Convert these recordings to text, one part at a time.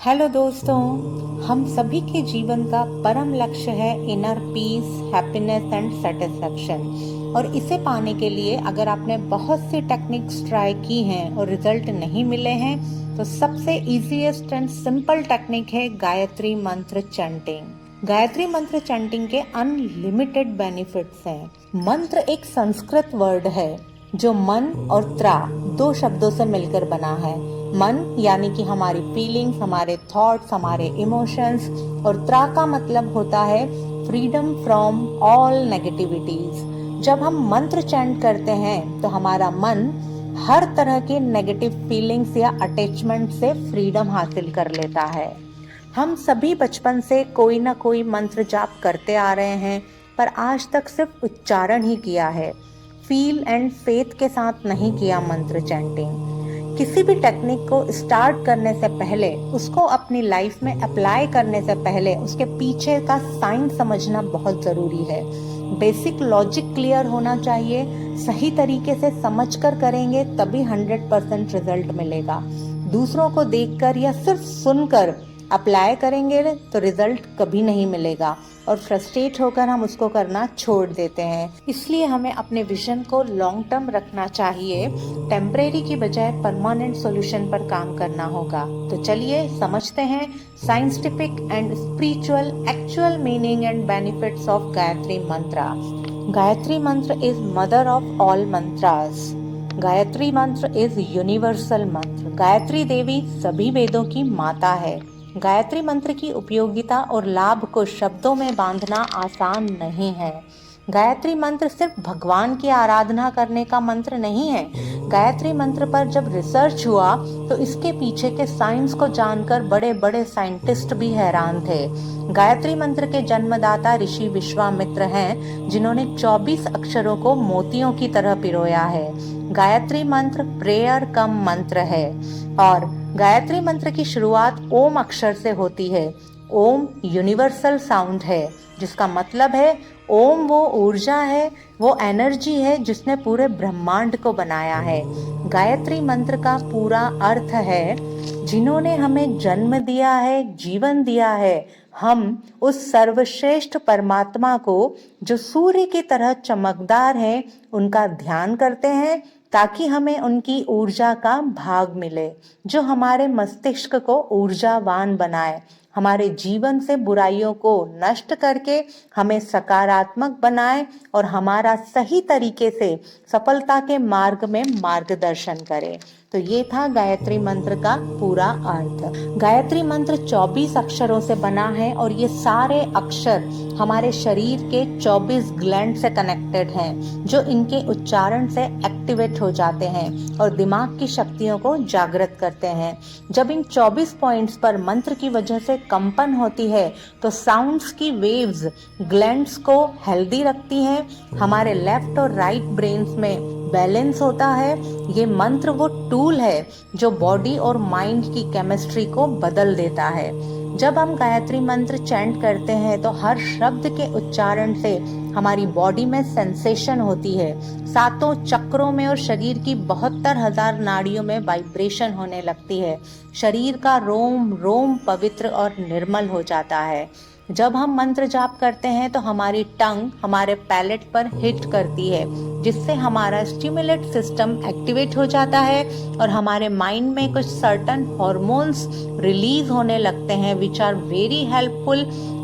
Hello दोस्तों, हम सभी के जीवन का परम लक्ष्य है inner peace, happiness and satisfaction. और इसे पाने के लिए अगर आपने बहुत सी टेक्निक्स ट्राई की हैं और रिजल्ट नहीं मिले हैं, तो सबसे इजीएस्ट एंड सिंपल टेक्निक है गायत्री मंत्र चैंटिंग। गायत्री मंत्र चैंटिंग के अनलिमिटेड बेनिफिट्स हैं। मंत्र एक संस्कृत वर्ड है जो मन और त्रा दो शब्दों से मिलकर बना है। मन यानी कि हमारी फीलिंग्स, हमारे थॉट्स, हमारे इमोशंस, और त्रा का मतलब होता है फ्रीडम फ्रॉम ऑल नेगेटिविटीज। जब हम मंत्र चैंट करते हैं तो हमारा मन हर तरह के नेगेटिव फीलिंग्स या अटैचमेंट से फ्रीडम हासिल कर लेता है। हम सभी बचपन से कोई ना कोई मंत्र जाप करते आ रहे हैं, पर आज तक सिर्फ उच्चारण ही किया है। फील एंड फेथ के साथ नहीं किया मंत्र चैंटिंग। किसी भी टेक्निक को स्टार्ट करने से पहले, उसको अपनी लाइफ में अप्लाई करने से पहले उसके पीछे का साइंस समझना बहुत जरूरी है। बेसिक लॉजिक क्लियर होना चाहिए। सही तरीके से समझकर करेंगे तभी 100% रिजल्ट मिलेगा। दूसरों को देखकर या सिर्फ सुनकर अप्लाई करेंगे तो रिजल्ट कभी नहीं मिलेगा और फ्रस्ट्रेट होकर हम उसको करना छोड़ देते हैं। इसलिए हमें अपने विजन को लॉन्ग टर्म रखना चाहिए। टेम्परेरी की बजाय परमानेंट सॉल्यूशन पर काम करना होगा। तो चलिए समझते हैं scientific and spiritual actual meaning and benefits of Gayatri mantra. Gayatri mantra is mother of all mantras. Gayatri mantra is universal मंत्र। गायत्री देवी सभी वेदों की माता है। गायत्री मंत्र की उपयोगिता और लाभ को शब्दों में बांधना आसान नहीं है। गायत्री मंत्र सिर्फ भगवान की आराधना करने का मंत्र नहीं है। गायत्री मंत्र पर जब रिसर्च हुआ तो इसके पीछे के साइंस को जानकर बड़े बड़े साइंटिस्ट भी हैरान थे। गायत्री मंत्र के जन्मदाता ऋषि विश्वामित्र हैं, जिन्होंने 24 अक्षरों को मोतियों की तरह पिरोया है। गायत्री मंत्र प्रेयर कम मंत्र है और गायत्री मंत्र की शुरुआत ओम अक्षर से होती है। ओम यूनिवर्सल साउंड है, जिसका मतलब है ओम वो ऊर्जा है, वो एनर्जी है जिसने पूरे ब्रह्मांड को बनाया है। गायत्री मंत्र का पूरा अर्थ है, जिन्होंने हमें जन्म दिया है, जीवन दिया है, हम उस सर्वश्रेष्ठ परमात्मा को जो सूर्य की तरह चमकदार है, उनका ध्यान करते हैं ताकि हमें उनकी ऊर्जा का भाग मिले, जो हमारे मस्तिष्क को ऊर्जावान बनाए, हमारे जीवन से बुराइयों को नष्ट करके हमें सकारात्मक बनाए और हमारा सही तरीके से सफलता के मार्ग में मार्गदर्शन करे। तो ये था गायत्री मंत्र का पूरा अर्थ। गायत्री मंत्र 24 अक्षरों से बना है और ये सारे अक्षर हमारे शरीर के 24 ग्लैंड से कनेक्टेड हैं, जो इनके उच्चारण से एक्टिवेट हो जाते हैं और दिमाग की शक्तियों को जागृत करते हैं। जब इन 24 पॉइंट्स पर मंत्र की वजह से कंपन होती है तो साउंड्स की वेव्स ग्लैंड्स को हेल्दी रखती हैं, हमारे लेफ्ट और राइट ब्रेन्स में बैलेंस होता है। ये मंत्र वो टूल है जो बॉडी और माइंड की केमिस्ट्री को बदल देता है। जब हम गायत्री मंत्र चैंट करते हैं तो हर शब्द के उच्चारण से हमारी बॉडी में सेंसेशन होती है। सातों चक्रों में और शरीर की 72,000 नाड़ियों में वाइब्रेशन होने लगती है। शरीर का रोम रोम पवित्र और निर्मल हो जाता है। जब हम मंत्र जाप करते हैं तो हमारी टंग हमारे पैलेट पर हिट करती है, जिससे हमारा स्टिमुलेट सिस्टम एक्टिवेट हो जाता है और हमारे माइंड में कुछ सर्टन हॉर्मोन्स रिलीज होने लगते हैं, which are very helpful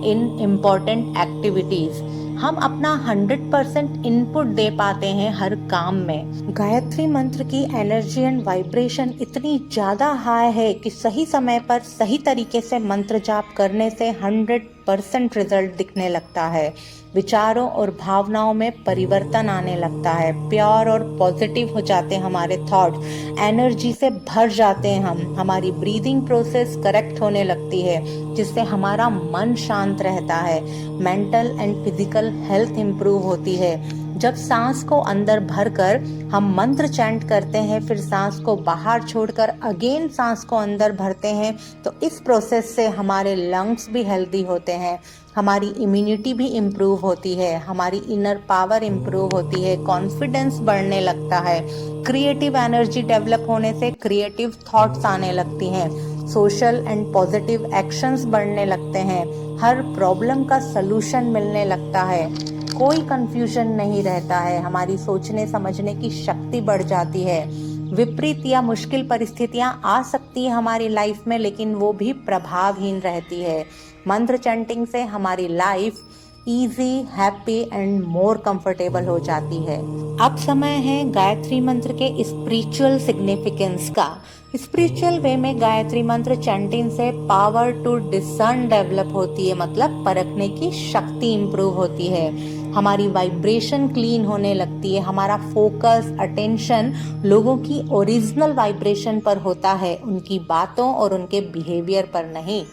in important activities. हम अपना 100% इनपुट दे पाते हैं हर काम में। गायत्री मंत्र की एनर्जी एंड वाइब्रेशन इतनी ज्यादा हाई है कि सही समय पर सही तरीके से मंत्र जाप करने से 100% रिजल्ट दिखने लगता है। विचारों और भावनाओं में परिवर्तन आने लगता है। प्योर और पॉजिटिव हो जाते हैं हमारे थॉट, एनर्जी से भर जाते हैं हम। हमारी ब्रीदिंग प्रोसेस करेक्ट होने लगती है, जिससे हमारा मन शांत रहता है। Mental and physical health improve होती है। जब सांस को अंदर भरकर हम मंत्र चैंट करते हैं, फिर सांस को बाहर छोड़कर अगेन सांस को अंदर भरते हैं, तो इस प्रोसेस से हमारे लंग्स भी हेल्दी होते हैं, हमारी इम्यूनिटी भी इम्प्रूव होती है, हमारी इनर पावर इम्प्रूव होती है, कॉन्फिडेंस बढ़ने लगता है, क्रिएटिव एनर्जी डेवलप होने से क्रिएटिव थॉट्स आने लगती हैं, सोशल एंड पॉजिटिव एक्शंस बढ़ने लगते हैं, हर प्रॉब्लम का सलूशन मिलने लगता है, कोई कंफ्यूजन नहीं रहता है, हमारी सोचने समझने की शक्ति बढ़ जाती है। विपरीत या मुश्किल परिस्थितियां आ सकती है हमारी लाइफ में, लेकिन वो भी प्रभावहीन रहती है। मंत्र चैंटिंग से हमारी life easy, happy and more comfortable हो जाती है। अब समय है गायत्री मंत्र के स्पिरिचुअल सिग्निफिकेंस का। स्पिरिचुअल वे में गायत्री मंत्र चैंटिंग से पावर टू डिसर्न डेवलप होती है, मतलब परखने की शक्ति इंप्रूव होती है, हमारी वाइब्रेशन क्लीन होने लगती है, हमारा फोकस, अटेंशन लोगों की ओरिजिनल वाइब्रेशन पर होता है, उनकी बातों और उनके बिहेवियर पर नहीं।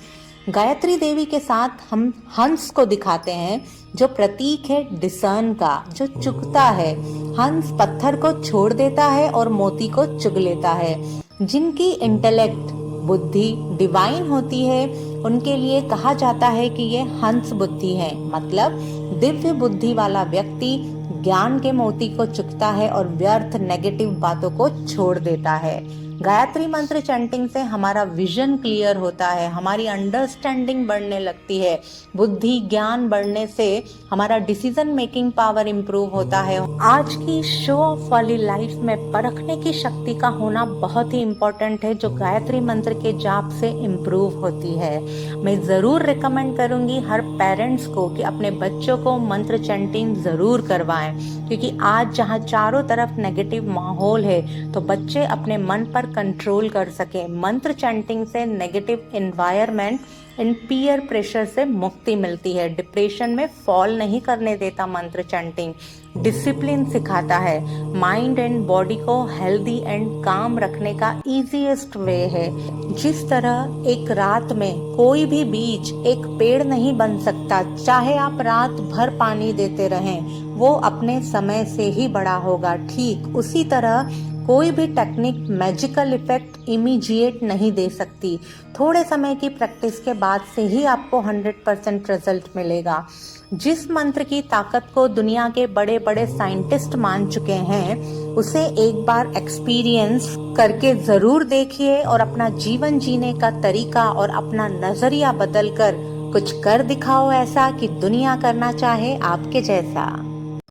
गायत्री देवी के साथ हम हंस को दिखाते हैं, जो प्रतीक है डिसर्न का, जो चुगता है। हंस पत्थर को छोड़ देता है और मोती को चुग लेता है। जिनकी इंटेलेक्ट, बुद्धि डिवाइन होती है, उनके लिए कहा जाता है कि ये हंस बुद्धि है, मतलब दिव्य बुद्धि वाला व्यक्ति ज्ञान के मोती को चुगता है और व्यर्थ नेगेटिव बातों को छोड़ देता है। गायत्री मंत्र चैंटिंग से हमारा विजन क्लियर होता है, हमारी अंडरस्टैंडिंग बढ़ने लगती है, बुद्धि ज्ञान बढ़ने से हमारा डिसीजन मेकिंग पावर इंप्रूव होता है। आज की शो ऑफ वाली लाइफ में परखने की शक्ति का होना बहुत ही इम्पोर्टेंट है, जो गायत्री मंत्र के जाप से इम्प्रूव होती है। मैं ज़रूर रिकमेंड करूंगी हर पेरेंट्स को कि अपने बच्चों को मंत्र चैंटिंग ज़रूर करवाएं, क्योंकि आज जहाँ चारों तरफ नेगेटिव माहौल है, तो बच्चे अपने मन पर कंट्रोल कर सके। मंत्र चैंटिंग से negative environment and peer pressure से मुक्ति मिलती है। डिप्रेशन में फॉल नहीं करने देता मंत्र चैंटिंग, डिसिप्लिन सिखाता है, माइंड एंड बॉडी को हेल्दी एंड काम रखने का इजीएस्ट वे है। जिस तरह एक रात में कोई भी बीज एक पेड़ नहीं बन सकता, चाहे आप रात भर पानी देते रहें, वो अपने समय से ही बड़ा होगा। ठीक उसी तरह कोई भी टेक्निक मैजिकल इफेक्ट इमीडिएट नहीं दे सकती, थोड़े समय की प्रैक्टिस के बाद से ही आपको 100% रिजल्ट मिलेगा। जिस मंत्र की ताकत को दुनिया के बड़े बड़े साइंटिस्ट मान चुके हैं, उसे एक बार एक्सपीरियंस करके जरूर देखिए और अपना जीवन जीने का तरीका और अपना नजरिया बदलकर कुछ कर दिखाओ ऐसा कि दुनिया करना चाहे आपके जैसा।